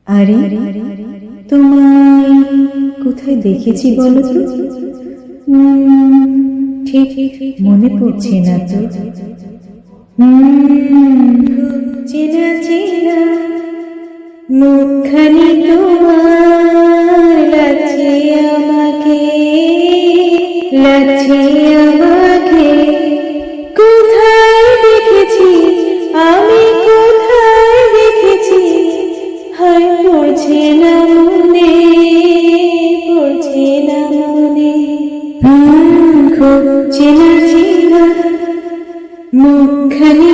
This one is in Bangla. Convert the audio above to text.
আরে তোমায় কোথায় দেখেছি বলো তো? ঠিক মনে পড়ছে না তো। চেনা চেনা মুখখানি তোমার লাগছে আমাকে, লাগছে আমাকে। কোথায় দেখেছি আমি, কোথায় দেখেছি? হায় পড়ছে না মনে, পড়ছে না মনে। খুব চেনা চেনা মুখখানি